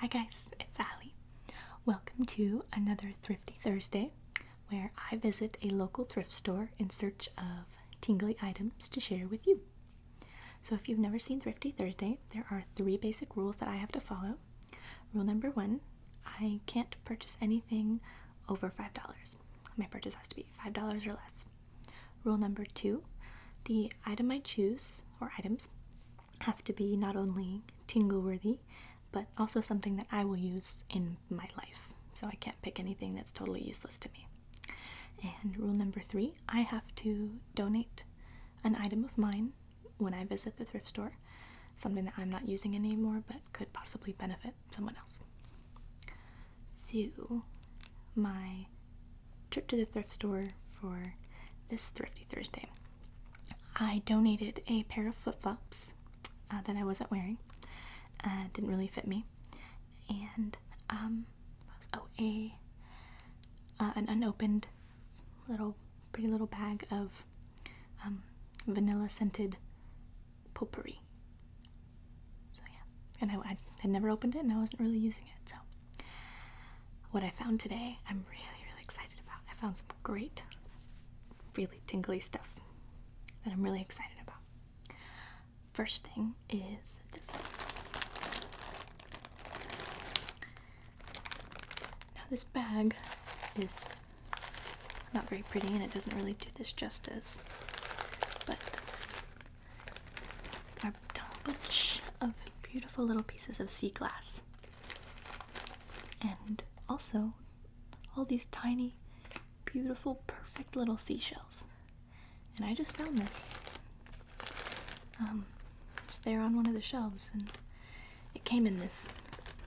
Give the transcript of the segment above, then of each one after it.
Hi guys, it's Ali. Welcome to another Thrifty Thursday, where I visit a local thrift store in search of tingly items to share with you. So if you've never seen Thrifty Thursday, there are 3 basic rules that I have to follow. Rule number 1, I can't purchase anything over $5. My purchase has to be $5 or less. Rule number 2, the item I choose, or items, have to be not only tingle-worthy, but also something that I will use in my life. So I can't pick anything that's totally useless to me. And rule number 3, I have to donate an item of mine when I visit the thrift store, something that I'm not using anymore but could possibly benefit someone else. So, my trip to the thrift store for this Thrifty Thursday, I donated a pair of flip-flops that I wasn't wearing. Didn't really fit me, and an unopened pretty little bag of vanilla scented potpourri. So yeah, and I had never opened it and I wasn't really using it. So what I found today, I'm really excited about. I found some great, really tingly stuff that I'm really excited about. First thing is this. This bag is not very pretty and it doesn't really do this justice, but there are a bunch of beautiful little pieces of sea glass, and also all these tiny, beautiful, perfect little seashells. And I just found this just there on one of the shelves, and it came in this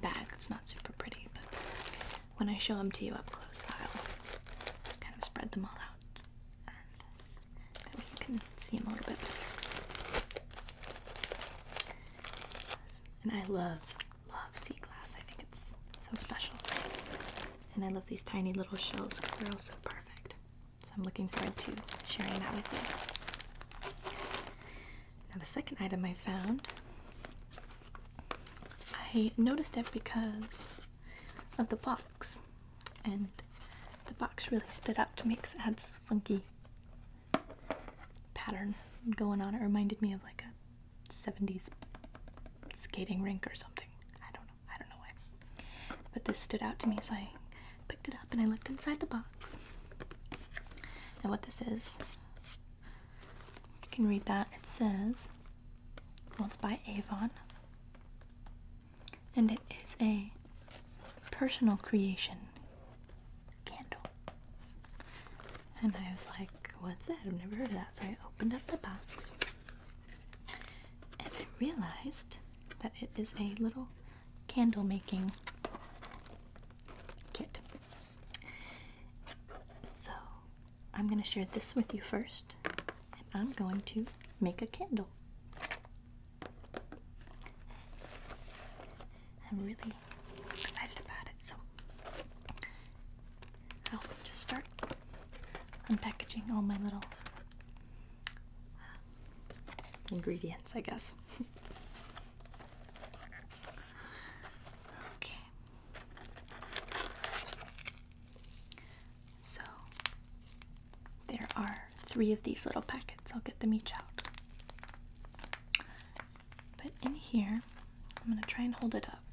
bag. It's not super pretty, but when I show them to you up close, I'll kind of spread them all out, and that way you can see them a little bit better. And I love sea glass. I think it's so special. And I love these tiny little shells because they're all so perfect. So I'm looking forward to sharing that with you. Now the second item I found, I noticed it because of the box, and the box really stood out to me because it had this funky pattern going on. It reminded me of like a 70s skating rink or something. I don't know why, but this stood out to me, so I picked it up and I looked inside the box. And what this is, you can read that. It says, well, it's by Avon, and it is a personal creation candle. And I was like, what's that? I've never heard of that. So I opened up the box and I realized that it is a little candle making kit. So I'm going to share this with you first, and I'm going to make a candle. I'm really excited about it, so I'll just start unpackaging all my little ingredients, I guess. Okay. So there are 3 of these little packets. I'll get them each out. But in here, I'm going to try and hold it up.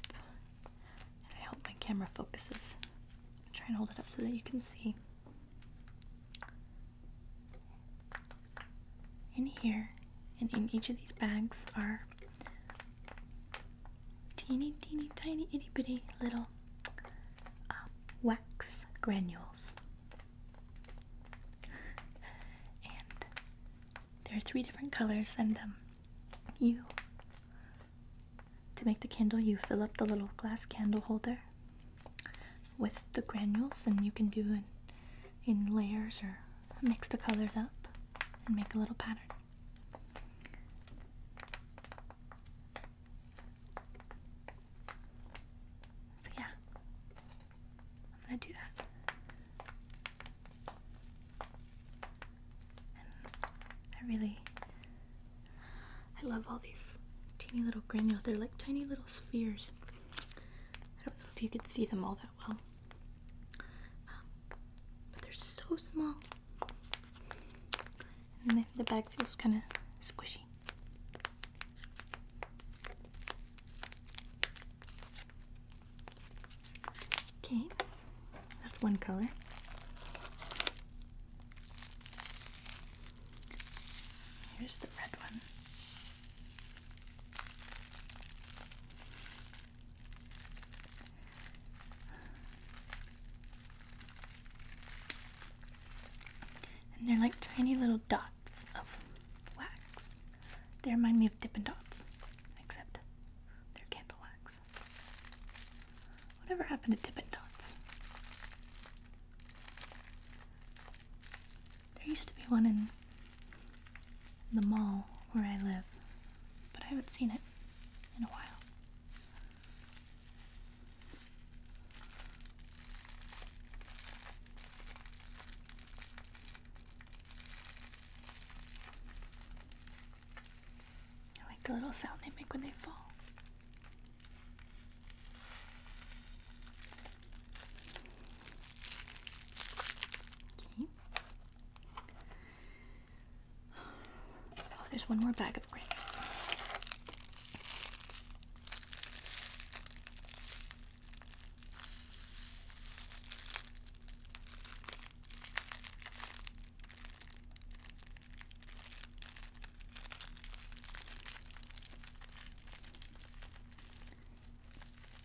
I hope my camera focuses. Try and hold it up so that you can see. In here, and in each of these bags, are teeny tiny itty bitty little wax granules. And there are 3 different colors, and to make the candle, you fill up the little glass candle holder with the granules, and you can do it in layers or mix the colors up and make a little pattern. So yeah, I'm gonna do that. And I love all these teeny little granules. They're like tiny little spheres. I if you could see them all that well. But they're so small. And the bag feels kind of squishy. Okay, that's one color. Here's the red one. And they're like tiny little dots of wax. They remind me of Dippin' Dots, except they're candle wax. Whatever happened to Dippin' Dots? There used to be one in the mall where I live, but I haven't seen it in a while. I like the little sound they make when they fall. Okay. Oh, there's one more bag of granules.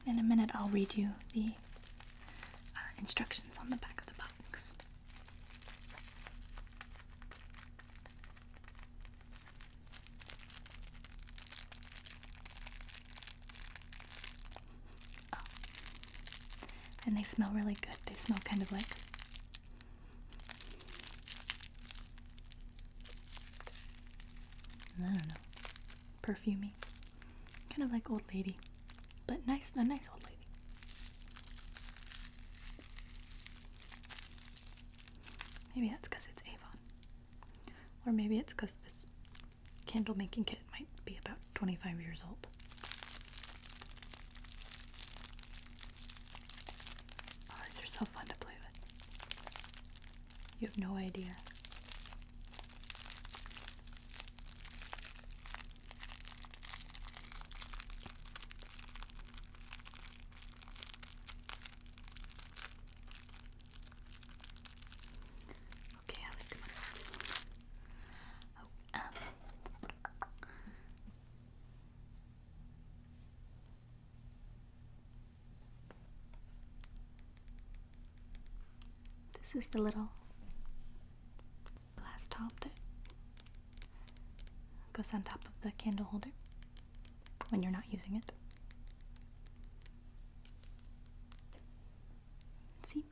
In a minute, I'll read you the instructions on the back of the box. Oh. And they smell really good. They smell kind of like I don't know, perfumey. Kind of like Old Lady. But a nice old lady. Maybe that's because it's Avon. Or maybe it's because this candle making kit might be about 25 years old. Oh, these are so fun to play with. You have no idea. This is the little glass top that goes on top of the candle holder when you're not using it. See?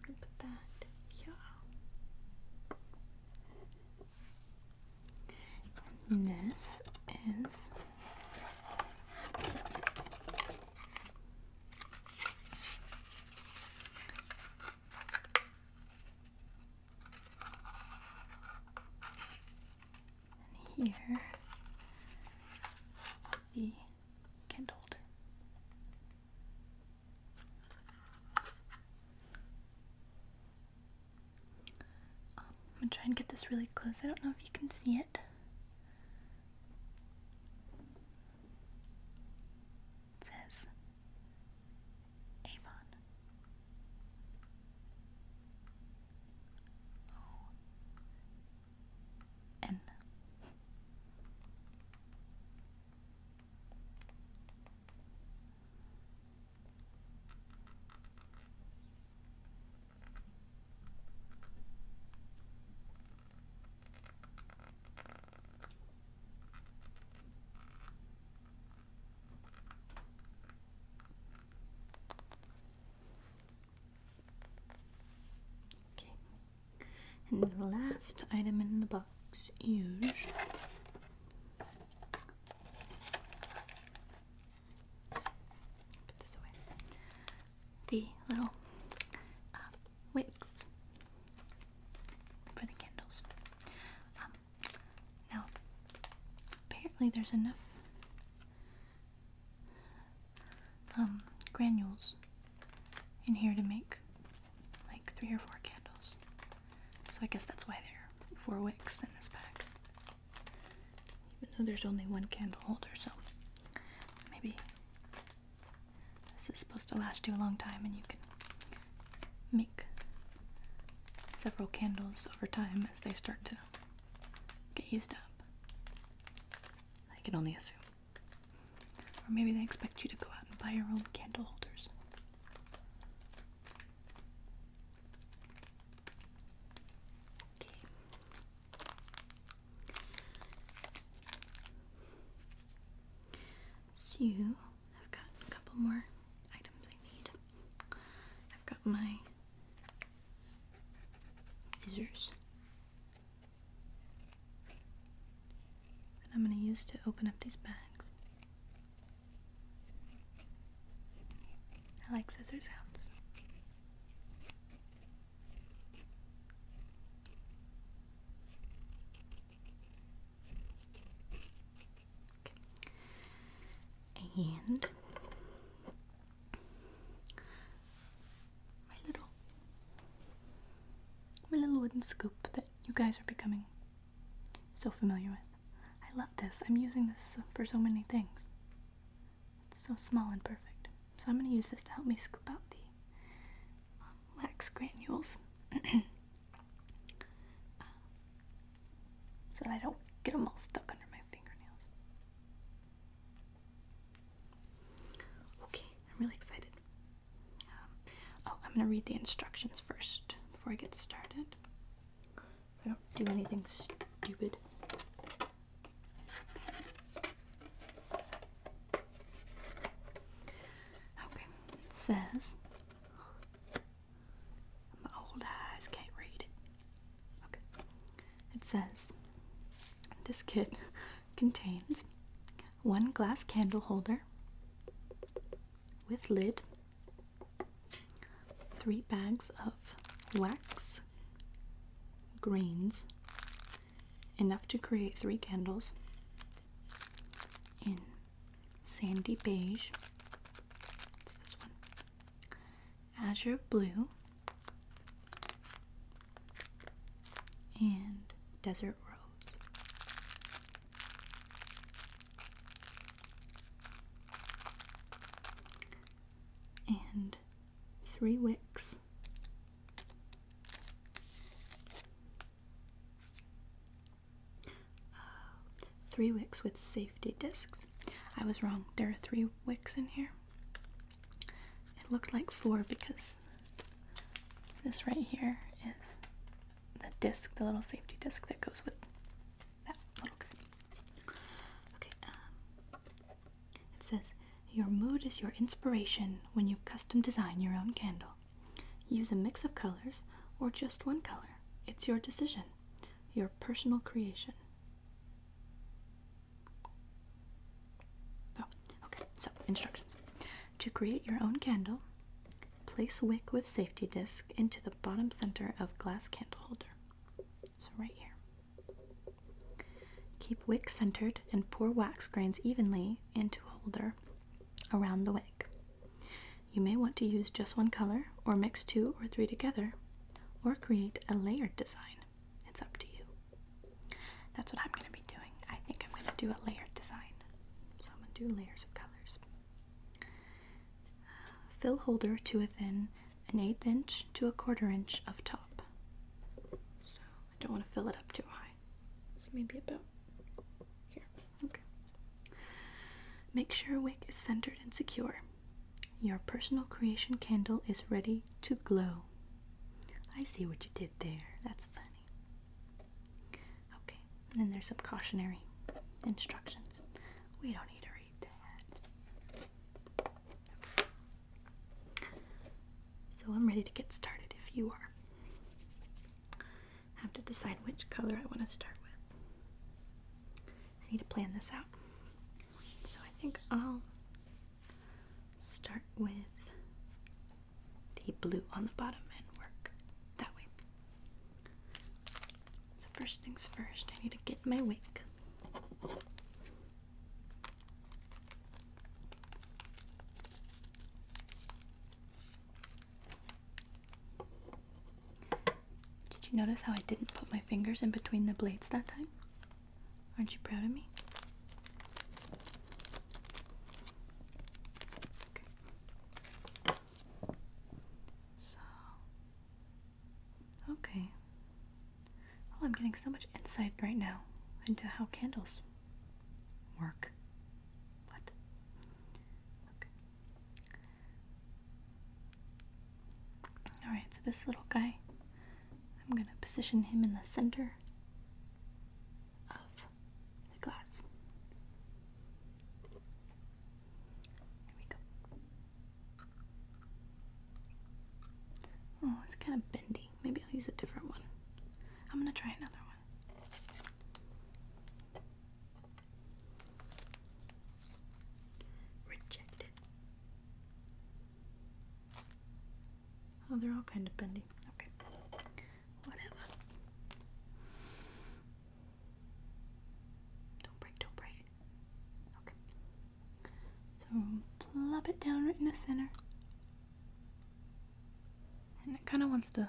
Put that here. And this is and here the candle holder. I'm gonna try and get this really close. I don't know if you can see it. It says Avon. O-N. And the last item in the box is the little wicks for the candles. Now, apparently there's enough granules in here to make like 3 or 4 candles. So I guess that's why there are 4 wicks in this bag. Even though there's only 1 candle holder, so maybe this is supposed to last you a long time and you can make several candles over time as they start to get used up. I can only assume. Or maybe they expect you to go out and buy your own candle holders. Okay. So, I've got a couple more items I need. I've got my scissors that I'm going to use to open up these bags. I like scissor sounds. Okay. And my little wooden scoop that you guys are becoming so familiar with. I love this. I'm using this for so many things. It's so small and perfect. So I'm going to use this to help me scoop out the wax granules so that I don't get them all stuck under my fingernails. Okay, I'm really excited. I'm going to read the instructions first before I get started, so I don't do anything stupid. Says, my old eyes can't read it. Okay. It says, this kit contains 1 glass candle holder with lid, 3 bags of wax grains, enough to create 3 candles, in sandy beige, azure blue, and desert rose. And 3 wicks. 3 wicks with safety discs. I was wrong. There are 3 wicks in here. It looked like 4 because this right here is the disc, the little safety disc that goes with that little guy. Okay, it says, your mood is your inspiration when you custom design your own candle. Use a mix of colors or just 1 color. It's your decision, your personal creation. Oh, okay, so instructions. To create your own candle, place wick with safety disc into the bottom center of glass candle holder. So right here. Keep wick centered and pour wax grains evenly into holder around the wick. You may want to use just 1 color or mix 2 or 3 together or create a layered design. It's up to you. That's what I'm going to be doing. I think I'm going to do a layered design. So I'm going to do layers of colors. Fill holder to within an 1/8 inch to 1/4 inch of top. So I don't want to fill it up too high. So maybe about here. Okay. Make sure wick is centered and secure. Your personal creation candle is ready to glow. I see what you did there. That's funny. Okay. And then there's some cautionary instructions. We don't need to read that. So I'm ready to get started if you are. I have to decide which color I want to start with. I need to plan this out. So I think I'll start with blue on the bottom and work that way. So first things first, I need to get my wick. Did you notice how I didn't put my fingers in between the blades that time? Aren't you proud of me? Okay. So, okay. Oh, I'm getting so much insight right now into how candles work. What? Okay. Alright, so this little guy, I'm going to position him in the center of the glass. Here we go. Oh, it's kind of bendy. Maybe I'll use a different one. I'm going to try another one. Rejected. Oh, they're all kind of bendy. Okay. Whatever. Don't break, don't break. Okay. So plop it down right in the center. And it kind of wants to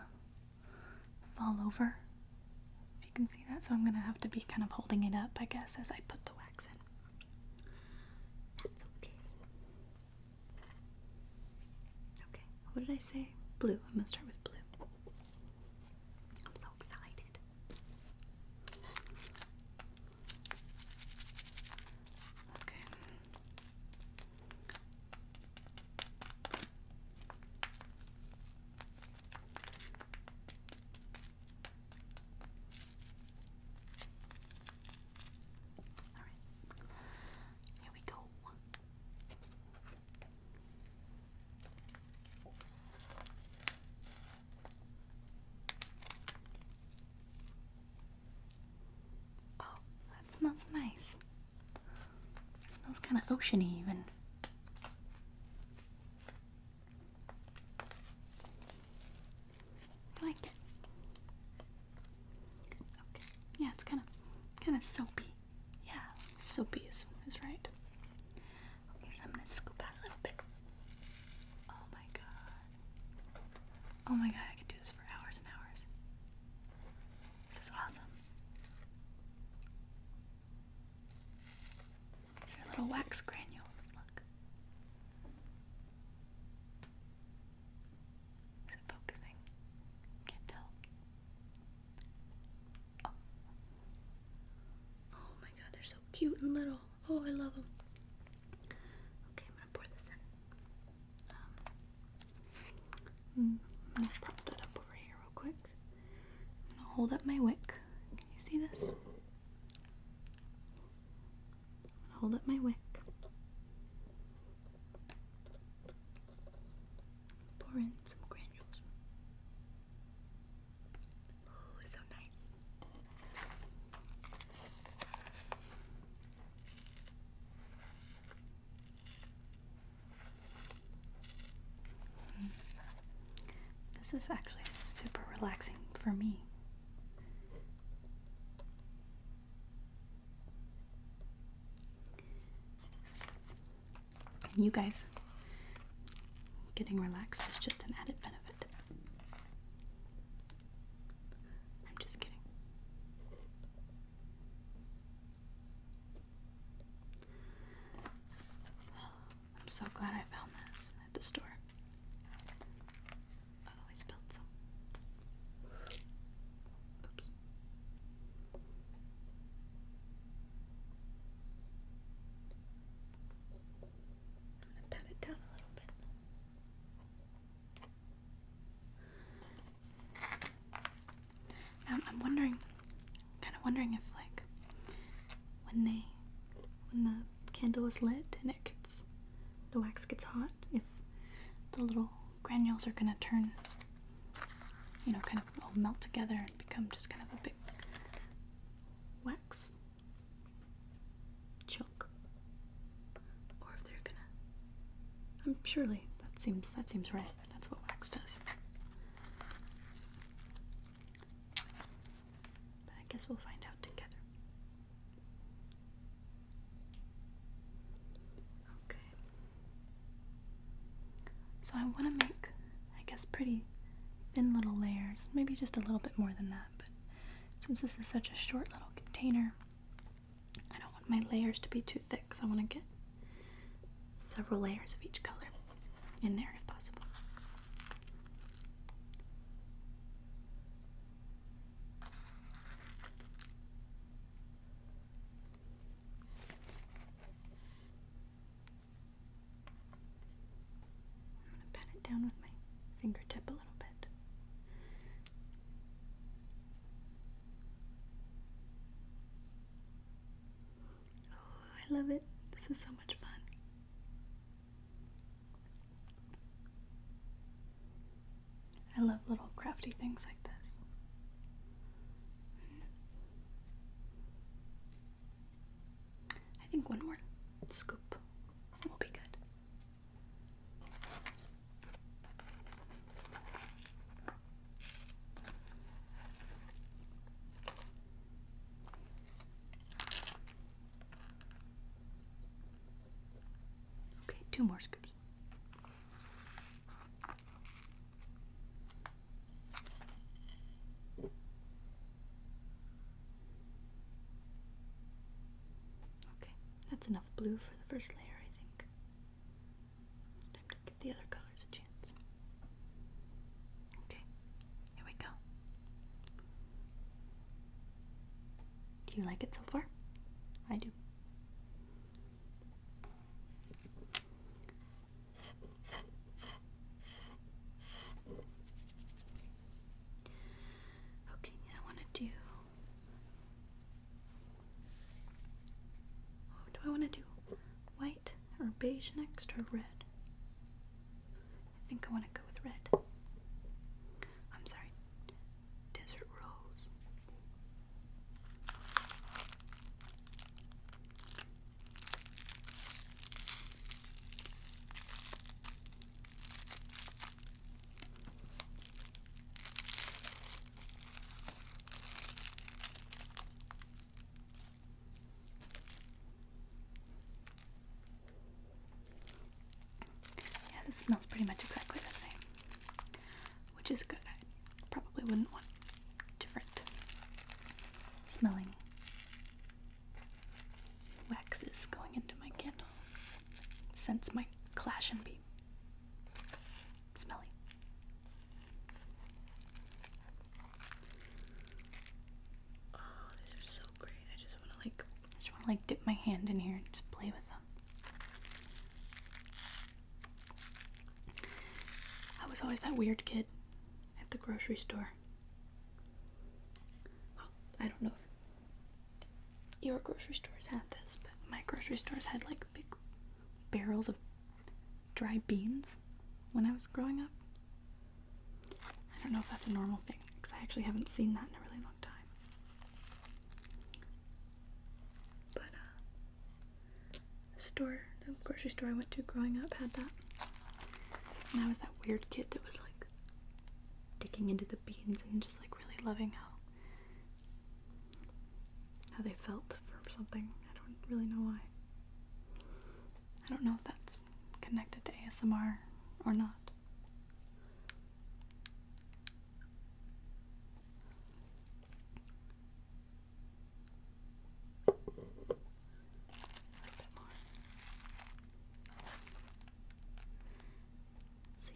fall over. If you can see that. So I'm going to have to be kind of holding it up, I guess, as I put the wax in. That's okay. Okay. What did I say? Blue. I'm going to start with blue. I'm so excited. Okay. Alright. Here we go. Oh, that smells nice. It smells kind of oceany even. I like it. Okay. Yeah, it's kind of soapy. Yeah, soapy is right. Okay, so I'm gonna scoop out a little bit. Oh my god. Oh my god, I could do this for hours and hours. This is awesome. These are little wax granules, look. Is it focusing? Can't tell. Oh. Oh my god, they're so cute and little. Oh, I love them. Okay, I'm gonna pour this in. I'm gonna prop that up over here real quick. I'm gonna hold up my wick. Can you see this? I'm gonna hold up my wick. Pour in some granules. Oh, it's so nice. This is actually super relaxing for me. And you guys getting relaxed is just an added benefit. I'm just kidding. I'm so glad I found this at the store. Oh, I spilled some. Oops. I'm gonna pat it down a little bit. Now I'm kind of wondering if, like, when the candle is lit and the wax gets hot, if the little granules are gonna turn, kind of all melt together and become just kind of a big wax chunk, or if they're gonna. Surely that seems right. That's what wax does. guess we'll find out together. Okay. So I want to make, I guess, pretty thin little layers. Maybe just a little bit more than that, but since this is such a short little container, I don't want my layers to be too thick, so I want to get several layers of each color in there if possible. I'm going to pat it down with my fingertip a little bit. Oh, I love it. This is so much fun. I love little crafty things like this. I think one more scoop will be good. Okay, 2 more scoops. That's enough blue for the first layer, I think. It's time to give the other colors a chance. Okay, here we go. Do you like it so far? I do. Okay, I want to do... I want to do white or beige next, or red. I think I want to go with red. I'm sorry, desert rose. It smells pretty much exactly the same, which is good. I probably wouldn't want different smelling waxes going into my candle. Scents might clash and be smelly. Oh, these are so great. I just want to dip my hand in here and just play with them. I was always that weird kid at the grocery store. Well, I don't know if your grocery stores had this, but my grocery stores had like big barrels of dry beans when I was growing up. I don't know if that's a normal thing, because I actually haven't seen that in a really long time. But the grocery store I went to growing up had that. And I was that weird kid that was like digging into the beans and just like really loving how they felt for something. I don't really know why. I don't know if that's connected to ASMR or not.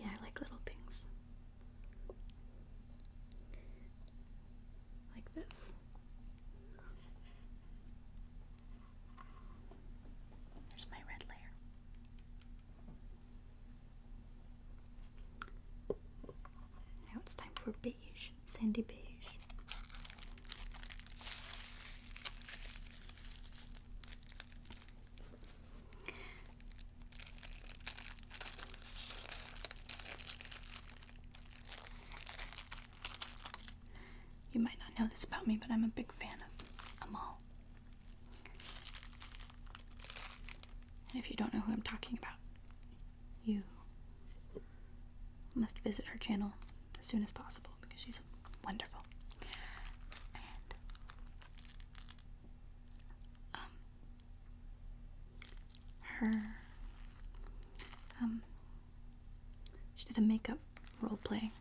I like little things like this. There's my red layer. Now it's time for beige, sandy beige. You might not know this about me, but I'm a big fan of Amal. And if you don't know who I'm talking about, you must visit her channel as soon as possible, because she's wonderful. And her, she did a makeup role play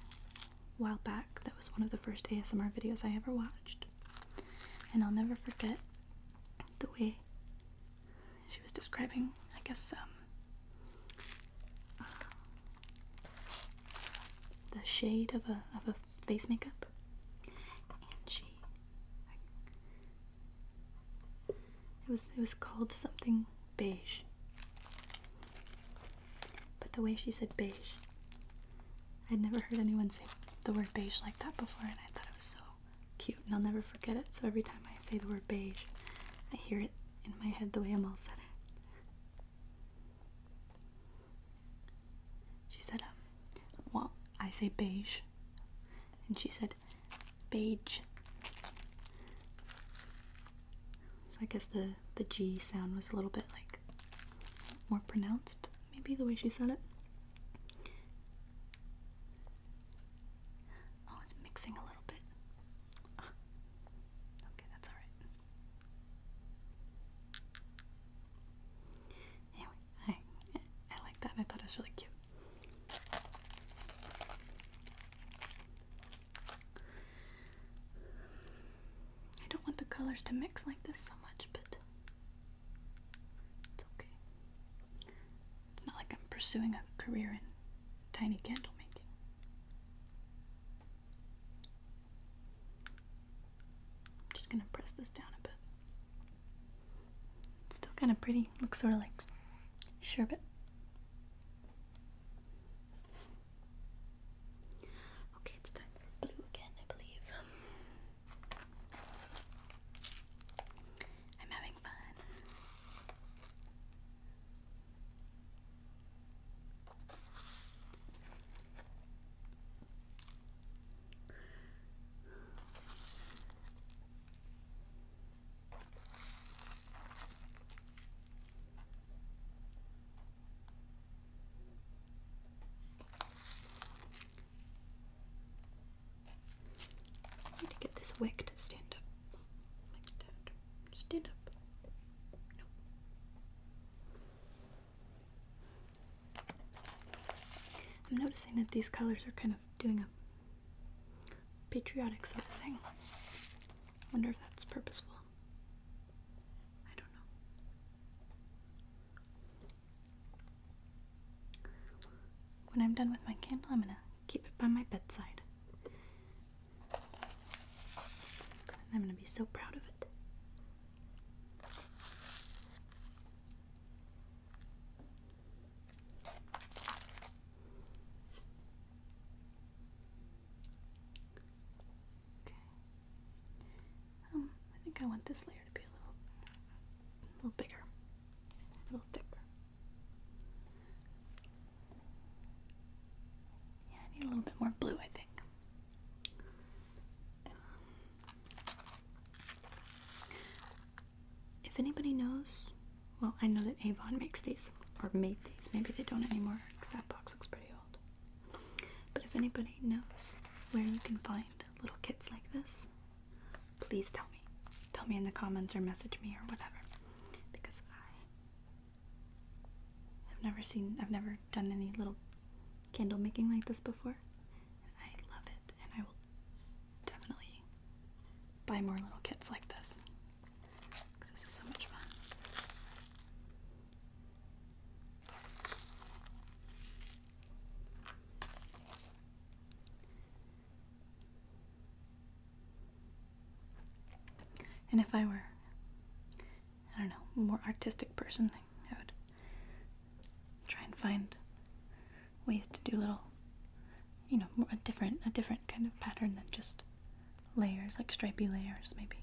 a while back. That was one of the first ASMR videos I ever watched. And I'll never forget the way she was describing, I guess, the shade of a face makeup. And it was called something beige. But the way she said beige, I'd never heard anyone say the word beige like that before, and I thought it was so cute, and I'll never forget it. So every time I say the word beige, I hear it in my head the way Amal said it. She said, well, I say beige, and she said beige. So I guess the G sound was a little bit like more pronounced, maybe the way she said it. Oh, it's mixing a little bit. Okay, that's alright. Anyway, I like that. I thought it was really cute. I don't want the colors to mix like this so much, but it's okay. It's not like I'm pursuing a career in tiny candle making. I'm just gonna press this down a bit. It's still kind of pretty. Looks sort of like sherbet. Okay, it's time for blue again, I believe. I'm having fun. I need to get this wick to stand up. Like that. Stand up. No. I'm noticing that these colors are kind of doing a patriotic sort of thing. Wonder if that's purposeful. I don't know. When I'm done with my candle, I'm gonna keep it by my bedside. And I'm gonna be so proud of it. Okay. I think I want this layer to be a little bigger, a little thicker. Yeah, I need a little bit more blue, I think. If anybody knows, well, I know that Avon makes these, or made these. Maybe they don't anymore, because that box looks pretty old. But if anybody knows where you can find little kits like this, please tell me. Tell me in the comments or message me or whatever. Because I've never done any little candle making like this before. And I love it, and I will definitely buy more little kits like this. Because this is so much fun. And if I were, I don't know, a more artistic person, I would try and find ways to do little, you know, a different kind of pattern than just layers, like stripy layers, maybe.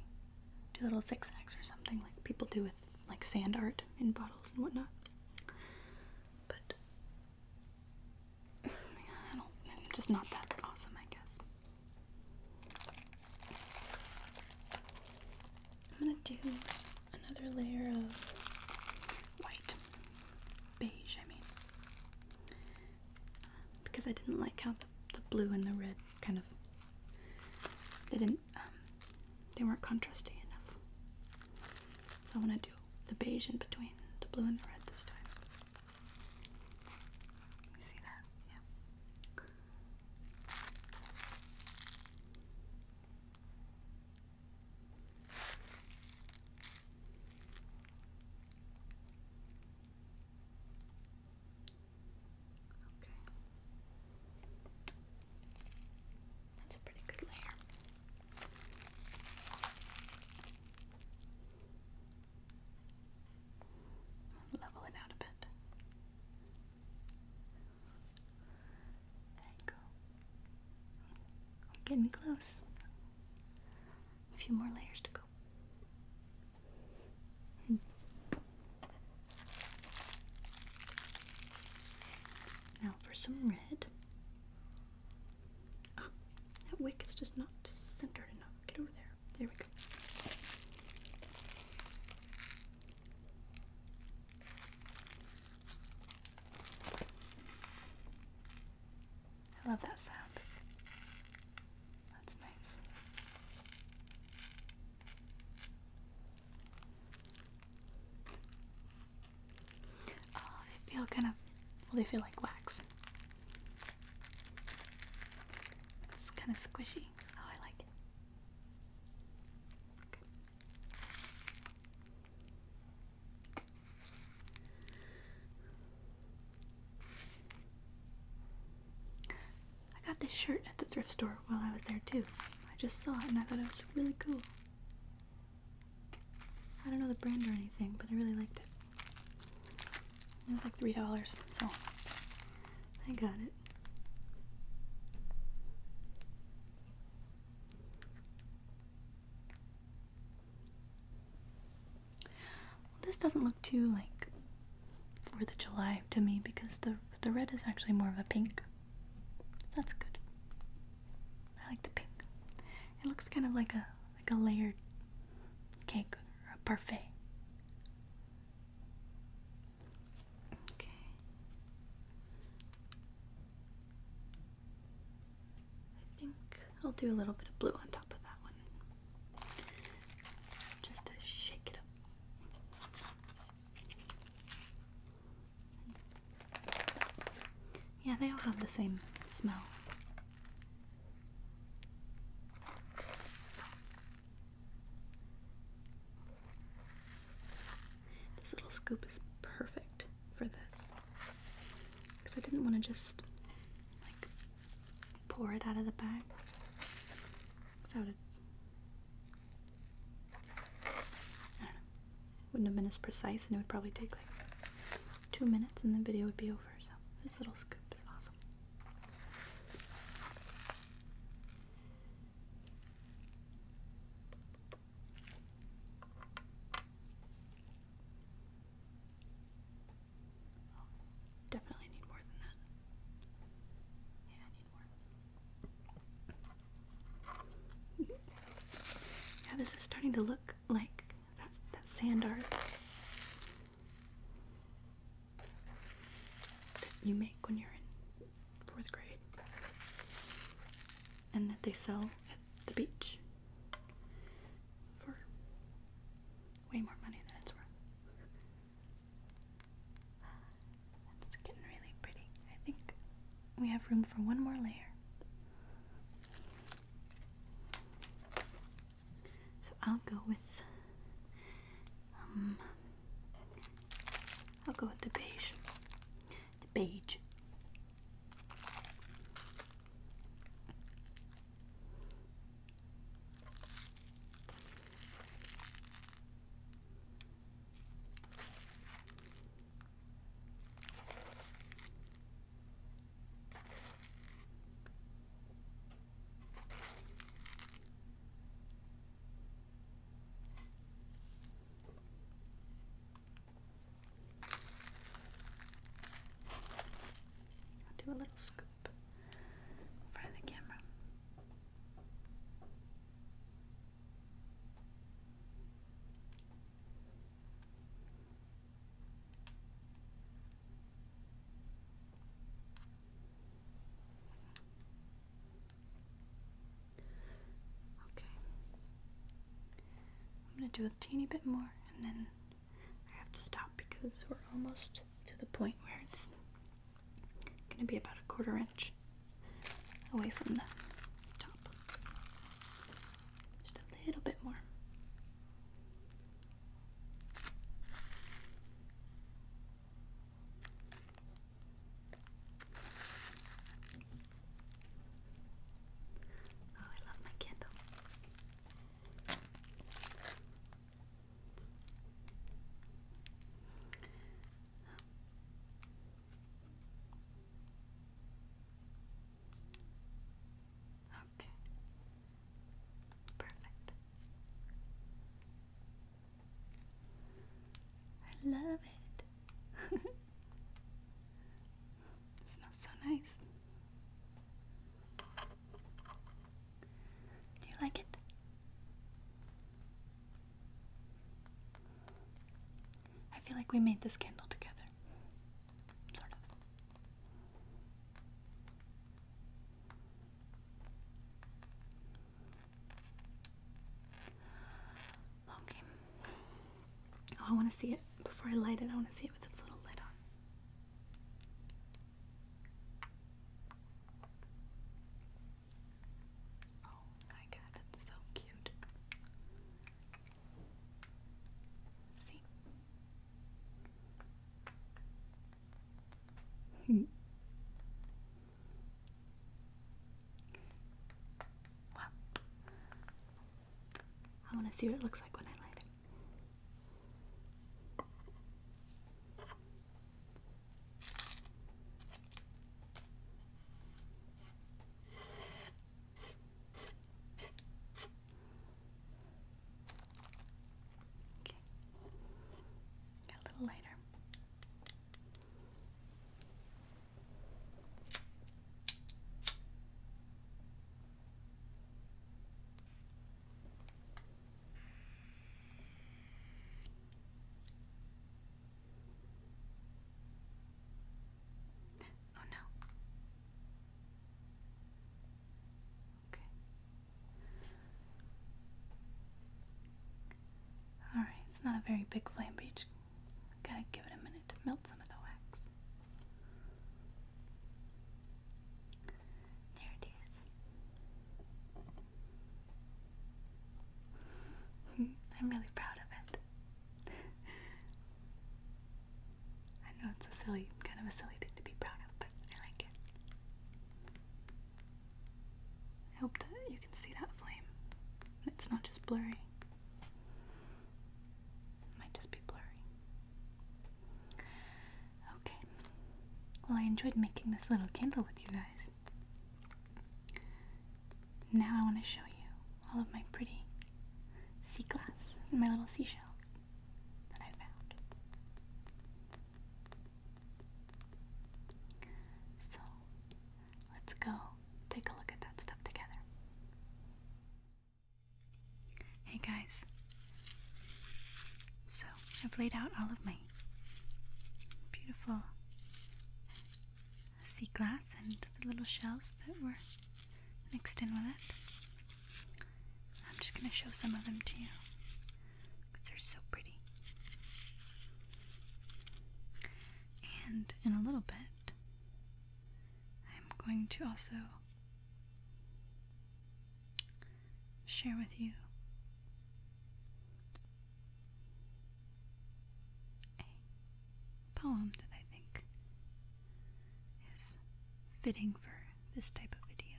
Do little zigzags or something like people do with like sand art in bottles and whatnot. But I'm just not that awesome, I guess. I'm gonna do another layer of white, beige, I mean, because I didn't like how the blue and the red kind of, they weren't contrasty enough. So I'm gonna do the beige in between the blue and the red this time. Getting close. A few more layers to go. Now for some red. Oh, that wick is just not centered enough. Get over there. There we go. I love that sound. That's nice. Oh, they feel kind of, well, they feel like wax. It's kind of squishy. Oh, I like it. I got this shirt at the thrift store while I was there too. I just saw it and I thought it was really cool. I don't know the brand or anything, but I really liked it. It was like $3, so I got it. This doesn't look too like 4th of July to me because the red is actually more of a pink. So that's good. I like the pink. It looks kind of like a layered cake or a parfait. Okay. I think I'll do a little bit of blue on top of that one. Just to shake it up. Yeah, they all have the same smell. This little scoop is perfect for this. Because I didn't want to just like pour it out of the bag. Because I would have, I don't know, wouldn't have been as precise and it would probably take like 2 minutes and the video would be over. So this little scoop is awesome. Definitely need more than that. Yeah, I need more. Yeah, this is starting to look like that sand art that you make when you're in 4th grade and that they sell at the beach for way more money than it's worth. It's getting really pretty. I think we have room for one more layer. So I'll go with the beige. The beige. Do a little scoop in front of the camera. Okay. I'm going to do a teeny bit more and then I have to stop because we're almost to the point where it's going to be about a 1/4 inch away from the top. Just a little bit more. Oh, I love my candle. like we made this candle together. Sort of. Okay. Oh, I want to see it. Before I light it, I want to see it with its little lid on. Oh my god, that's so cute. See? Wow. I want to see what it looks like when I light it. Okay. Got a little lighter. Oh no. Okay. Alright, it's not a very big flame, but you just gotta give it a minute to melt some of the wax. There it is. I'm really proud of it. I know it's kind of a silly thing to be proud of, but I like it. I hope that you can see that flame. It's not just blurry. It might just be blurry. Okay. Well, I enjoyed making this little candle with you guys. Now I want to show you all of my pretty sea glass and my little seashells that I found. So, let's go take a look at that stuff together. Hey guys. So, I've laid out all of my beautiful sea glass and the little shells that were mixed in with it. I'm just going to show some of them to you because they're so pretty. And in a little bit, I'm going to also share with you a poem that I think is fitting for this type of video.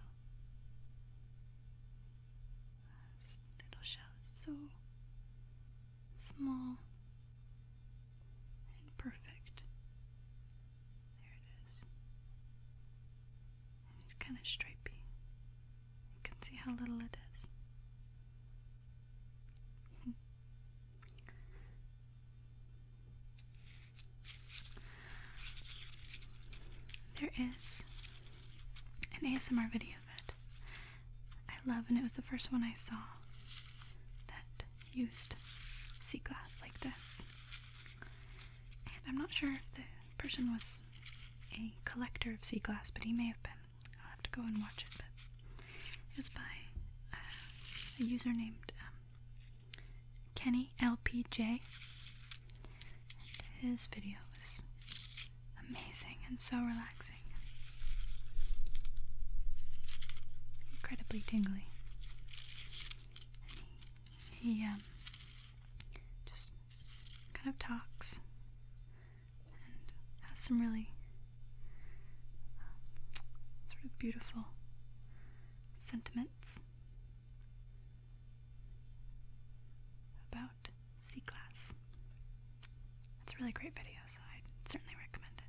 This little shell is so small and perfect. There it is. And it's kind of stripy. You can see how little it is. There is an ASMR video that I love, and it was the first one I saw that used sea glass like this. And I'm not sure if the person was a collector of sea glass, but he may have been. I'll have to go and watch it, but it was by a user named Kenny LPJ, and his video was amazing and so relaxing. Incredibly tingly. And he just kind of talks and has some really sort of beautiful sentiments about sea glass. It's a really great video, so I'd certainly recommend it.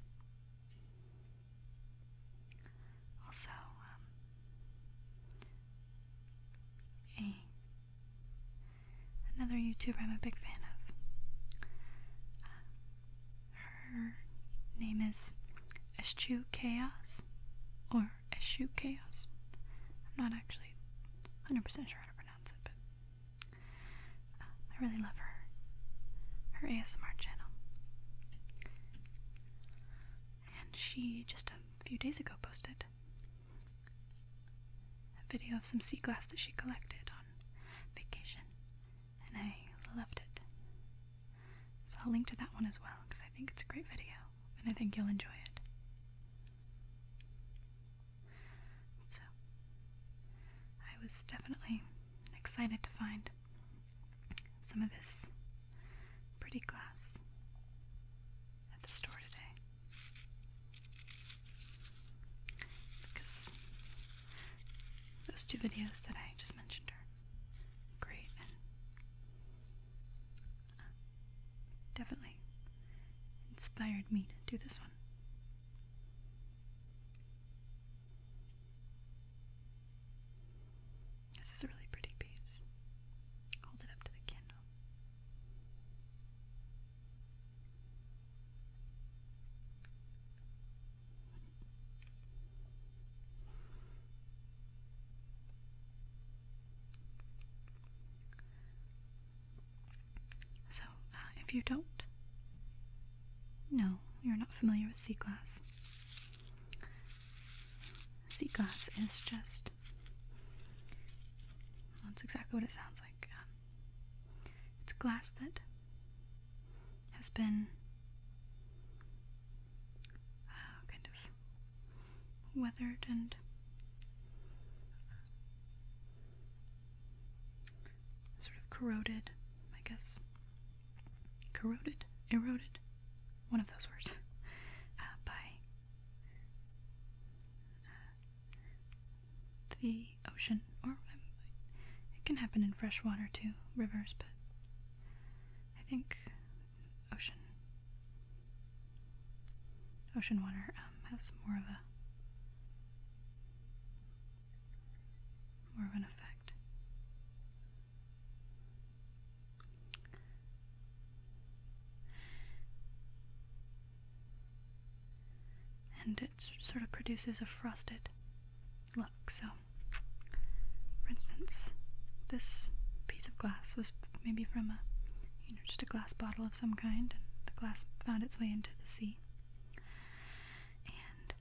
Also, another YouTuber I'm a big fan of. Her name is Eschew Chaos, or Eschew Chaos. I'm not actually 100% sure how to pronounce it, but I really love her ASMR channel. she just a few days ago posted a video of some sea glass that she collected on vacation, and I loved it. So I'll link to that one as well, because I think it's a great video, and I think you'll enjoy it. So, I was definitely excited to find some of this pretty glass at the store today, because those two videos that I just mentioned are great and definitely inspired me to do this one. This is a really pretty piece. Hold it up to the candle. So, if you don't know, you're not familiar with sea glass. Sea glass is just, well, it's exactly what it sounds like. It's glass that has been kind of weathered and sort of corroded, I guess. Corroded? Eroded? One of those words. By the ocean, or it can happen in fresh water too, rivers, but I think ocean water has more of an effect. And it sort of produces a frosted look. So, for instance, this piece of glass was maybe from just a glass bottle of some kind, and the glass found its way into the sea. And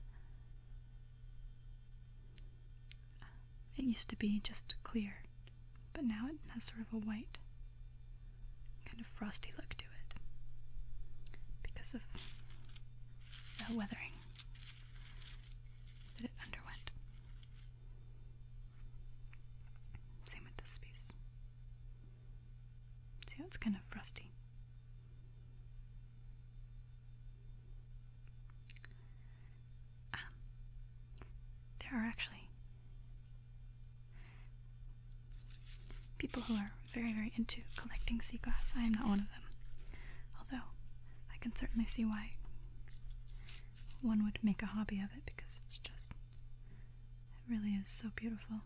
it used to be just clear, but now it has sort of a white, kind of frosty look to it because of the weathering that it underwent. Same with this piece. See how it's kind of frosty? There are actually people who are very, very into collecting sea glass. I am not one of them, although I can certainly see why one would make a hobby of it, because it's just, it really is so beautiful.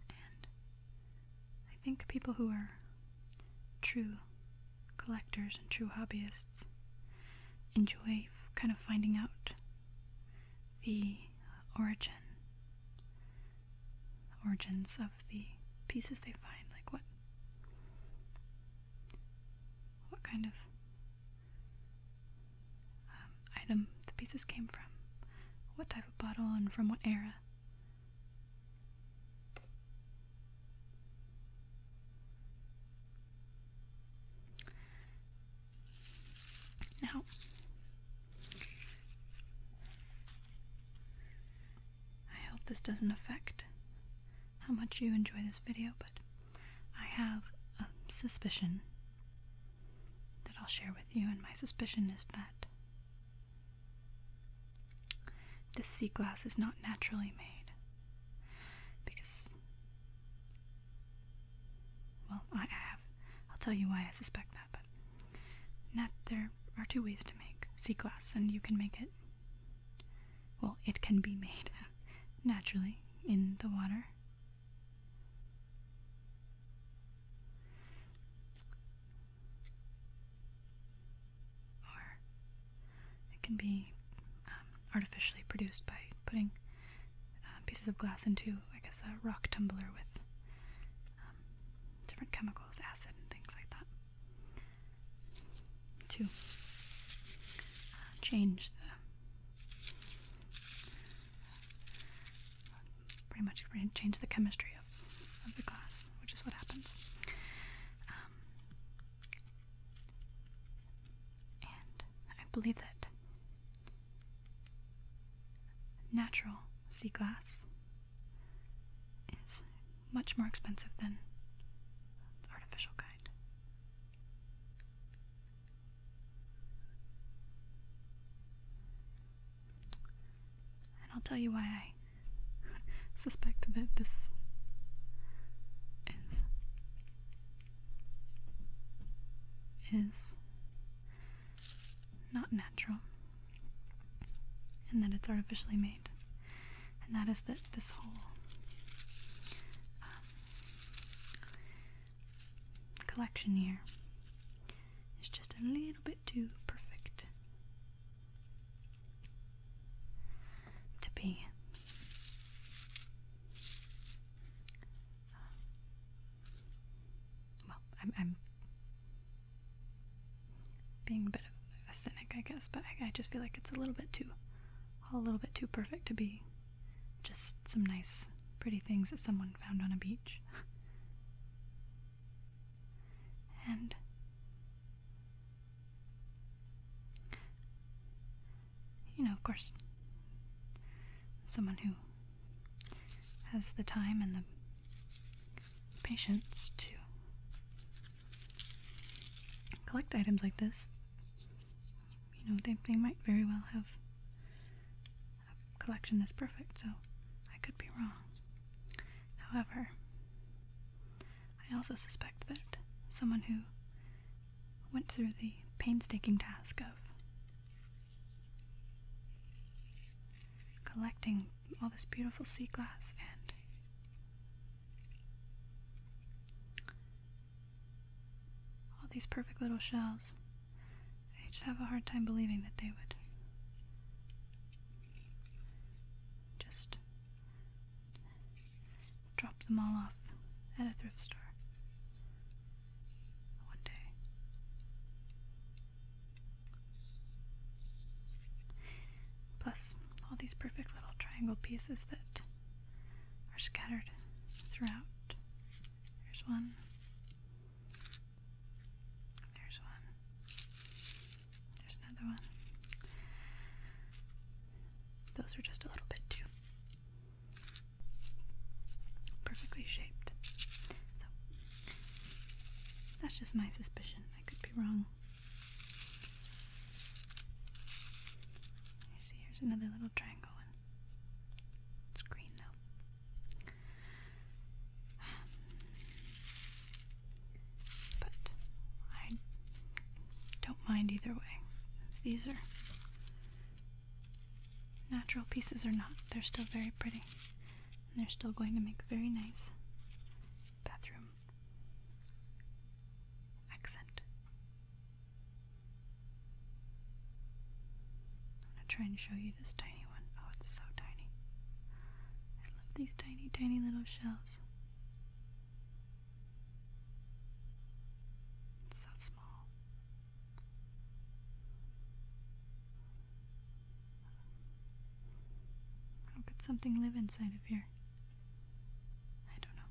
And I think people who are true collectors and true hobbyists enjoy kind of finding out the origins of the pieces they find, like what kind of item the pieces came from, what type of bottle, and from what era. Now, I hope this doesn't affect how much you enjoy this video, but I have a suspicion that I'll share with you, and my suspicion is that this sea glass is not naturally made, because, well, I'll tell you why I suspect that, but there are two ways to make sea glass, and you can make it, well, it can be made naturally in the water, or it can be artificially produced by putting pieces of glass into, I guess, a rock tumbler with different chemicals, acid and things like that, to change change the chemistry of the glass, which is what happens. And I believe that natural sea glass is much more expensive than the artificial kind. And I'll tell you why I suspect that this is not natural and that it's artificially made. And that is that this whole collection here is just a little bit too perfect to be I'm being a bit of a cynic, I guess, but I just feel like it's a little bit too perfect to be just some nice, pretty things that someone found on a beach. And of course, someone who has the time and the patience to collect items like this, they might very well have a collection that's perfect, so I could be wrong. However, I also suspect that someone who went through the painstaking task of collecting all this beautiful sea glass and all these perfect little shells, I just have a hard time believing that they would just drop them all off at a thrift store one day. Plus, all these perfect little triangle pieces that are scattered throughout. There's one. There's one. There's another one. Those are just a little bit too perfectly shaped. So, that's just my suspicion. I could be wrong. Here's another little triangle one. It's green though. But I don't mind either way. If these are natural pieces or not, they're still very pretty. And they're still going to make a very nice bathroom accent. I'm going to try and show you this tiny one. Oh, it's so tiny. I love these tiny, tiny little shells. It's so small. How could something live inside of here? I don't know.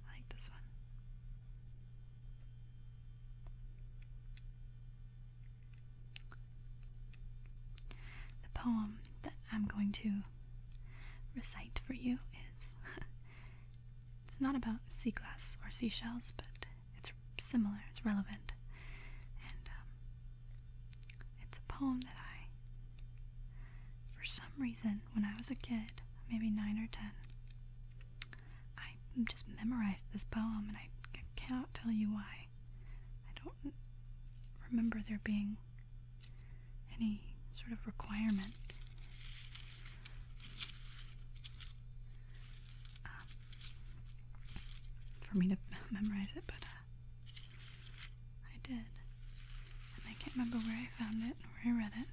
I like this one. The poem that I'm going to recite for you is it's not about sea glass or seashells, but it's similar, it's relevant, and it's a poem that I, for some reason, when I was a kid, maybe 9 or 10, I just memorized this poem, and I cannot tell you why. I don't remember there being any sort of requirement for me to memorize it, but I did, and I can't remember where I found it or where I read it.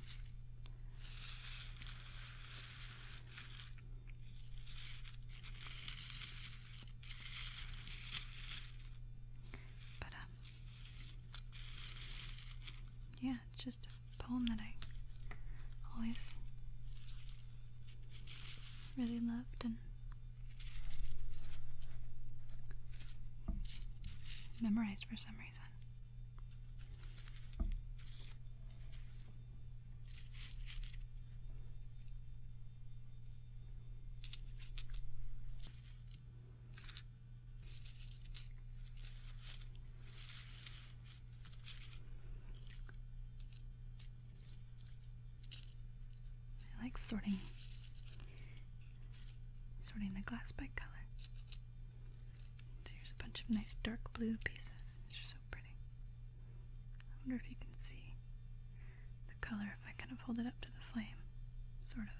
yeah, it's just a poem that I always really loved and memorized for some reason. I like sorting the glass by color. So here's a bunch of nice dark blue pieces. They're so pretty. I wonder if you can see the color if I kind of hold it up to the flame, sort of.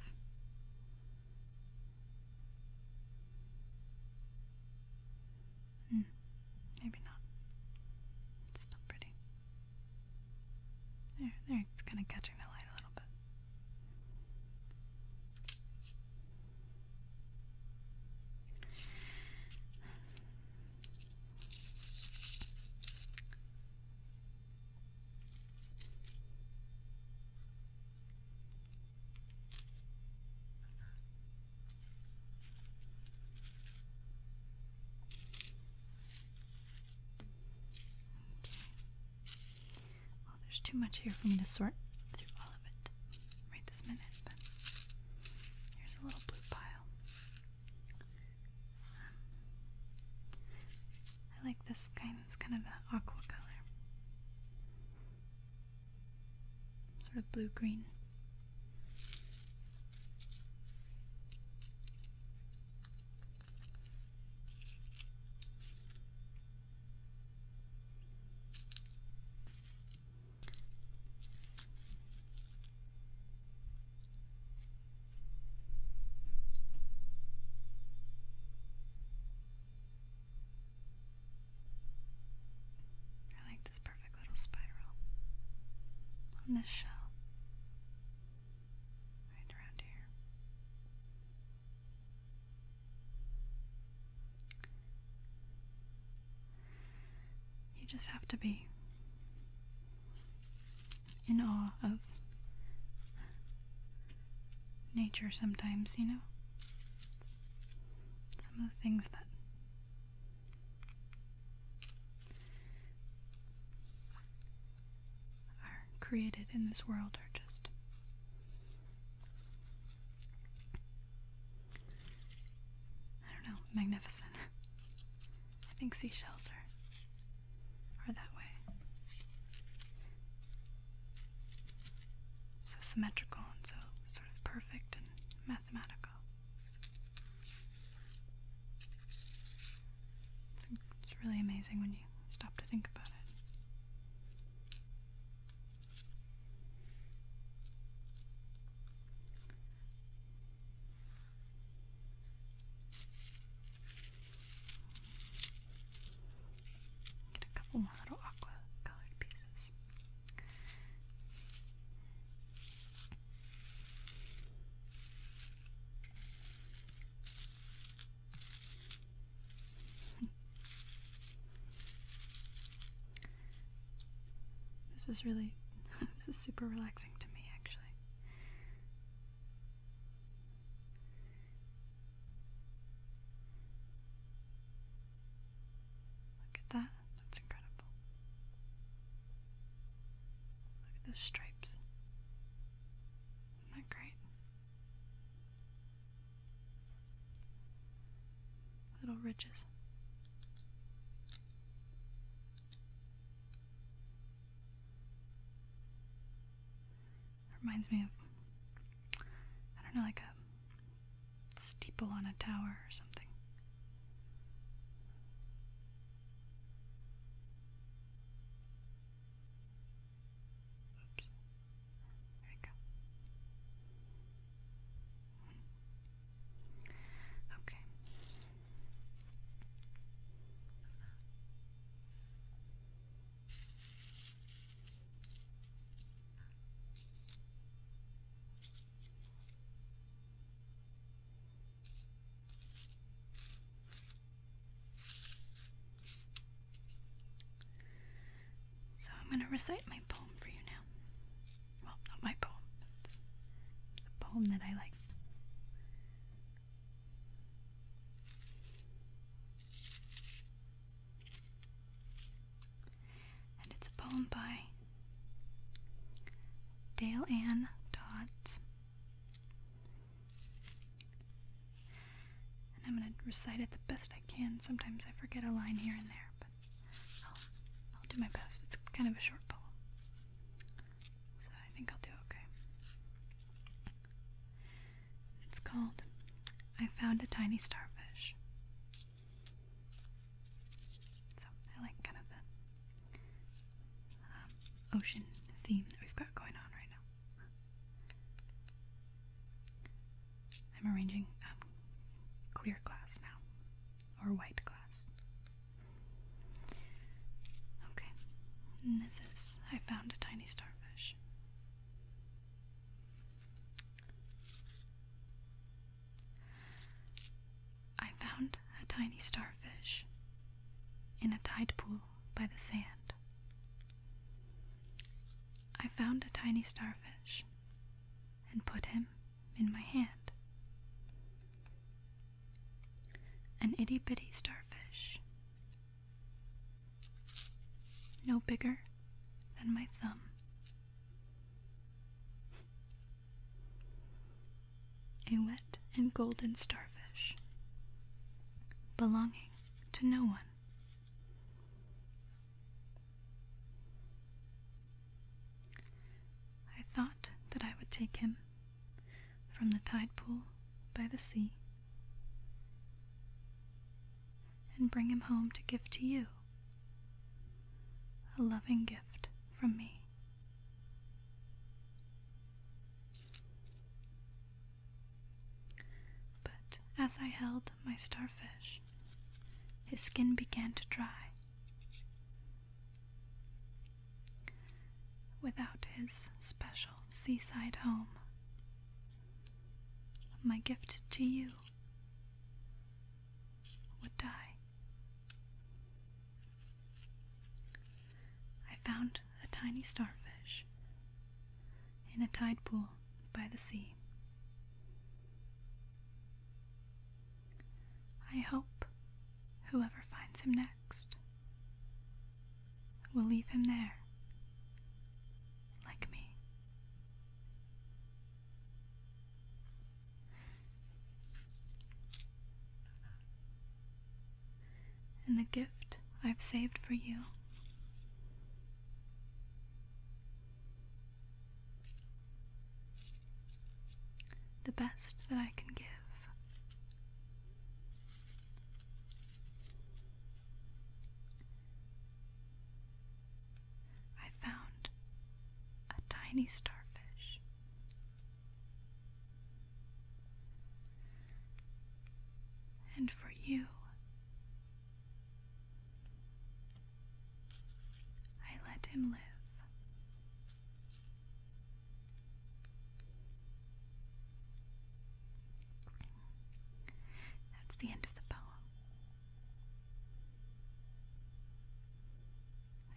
Maybe not. It's still pretty. There, it's kind of catching the light a little bit. There's too much here for me to sort through all of it right this minute, but here's a little blue pile. I like this kind. It's kind of the aqua color, sort of blue-green. This perfect little spiral on this shell right around here. You just have to be in awe of nature sometimes, you know? Some of the things that created in this world are just I don't know, magnificent. I think seashells are that way. So symmetrical and so sort of perfect and mathematical. It's really amazing when you stop to think about it. More little aqua colored pieces. This is really, this is super relaxing to me, actually. Look at that. That's incredible. Look at those stripes. Isn't that great? Little ridges. Reminds me of, I don't know, like a steeple on a tower or something. Oops. There we go. Okay. So I'm going to recite my poem for you now. poem that I like. And it's a poem by Dale Ann Dodds. And I'm going to recite it the best I can. Sometimes I forget a line here and there, but I'll do my best. It's kind of a short poem, so I think I'll do okay. It's called I Found a Tiny Starfish. So I like kind of the ocean theme that we've got going on right now. I'm arranging clear glass now, or white glass. Okay, and this is I Found a Tiny Starfish. I found a tiny starfish in a tide pool by the sand. I found a tiny starfish and put him in my hand. An itty-bitty starfish, no bigger than my thumb. A wet and golden starfish, belonging to no one. I thought that I would take him from the tide pool by the sea and bring him home to give to you, a loving gift from me. But as I held my starfish, his skin began to dry. Without his special seaside home, my gift to you would die. I found a tiny starfish in a tide pool by the sea. I hope whoever finds him next will leave him there, like me. And the gift I've saved for you the best that I can give. I found a tiny starfish. And for you, I let him live. That's the end of the poem.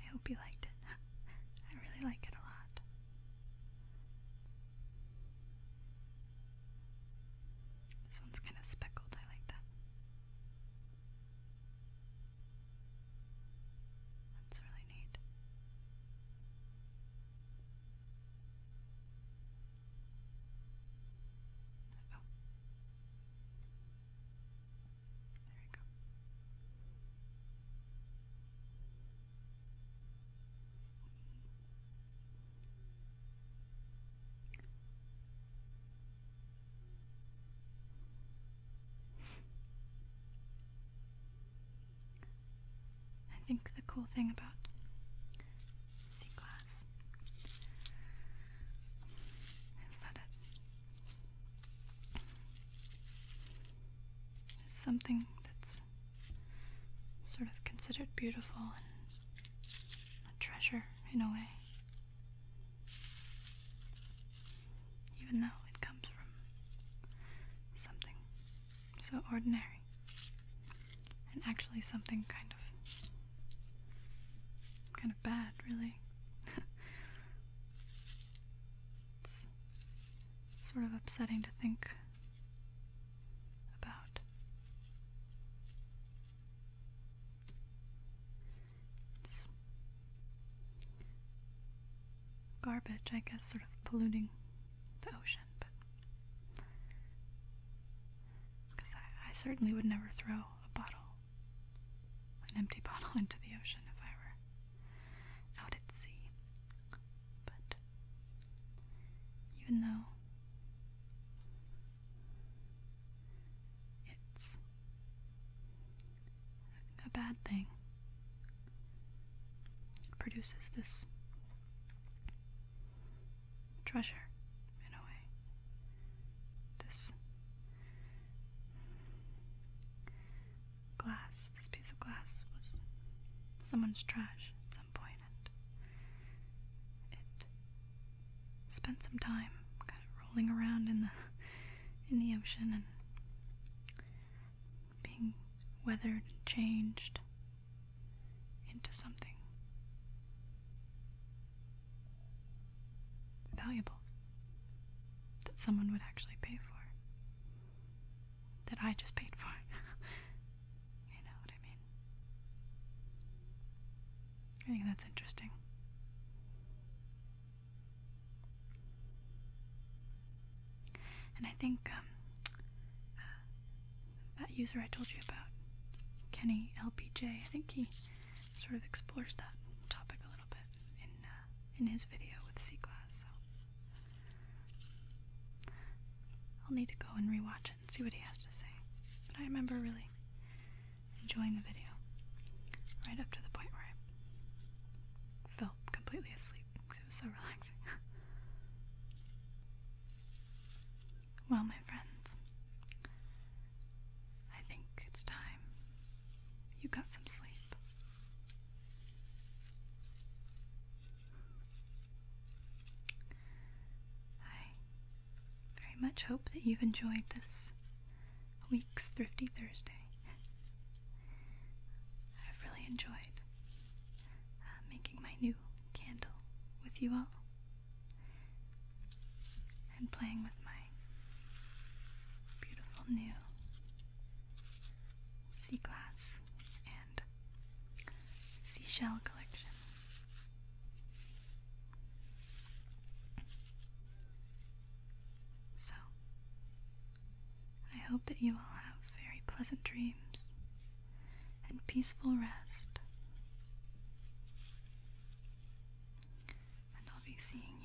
I hope you liked it. I really like it a lot. This one's kind of speckled. I like that. That's really neat. Oh. There we go. I think the cool thing about sea glass is that it is something that's sort of considered beautiful and a treasure in a way, even though it comes from something so ordinary and actually something kind of bad, really. It's sort of upsetting to think about. It's garbage, I guess, sort of polluting the ocean, but because I certainly would never throw an empty bottle into the ocean if I were out at sea. But even though it's a bad thing, it produces this treasure, in a way. This piece of glass was someone's trash at some point, and it spent some time kind of rolling around in the ocean and being weathered and changed into something valuable that someone would actually pay for, that I just paid for. You know what I mean? I think that's interesting. And I think that user I told you about, Kenny LPJ, I think he sort of explores that topic a little bit in his video with C class. So I'll need to go and rewatch it and see what he has to say. But I remember really enjoying the video right up to the point where I fell completely asleep because it was so relaxing. Well, my friends, I think it's time you got some sleep. I very much hope that you've enjoyed this week's Thrifty Thursday. I've really enjoyed making my new candle with you all and playing with my beautiful new sea glass and seashell collection. So, I hope that you all have very pleasant dreams and peaceful rest. And I'll be seeing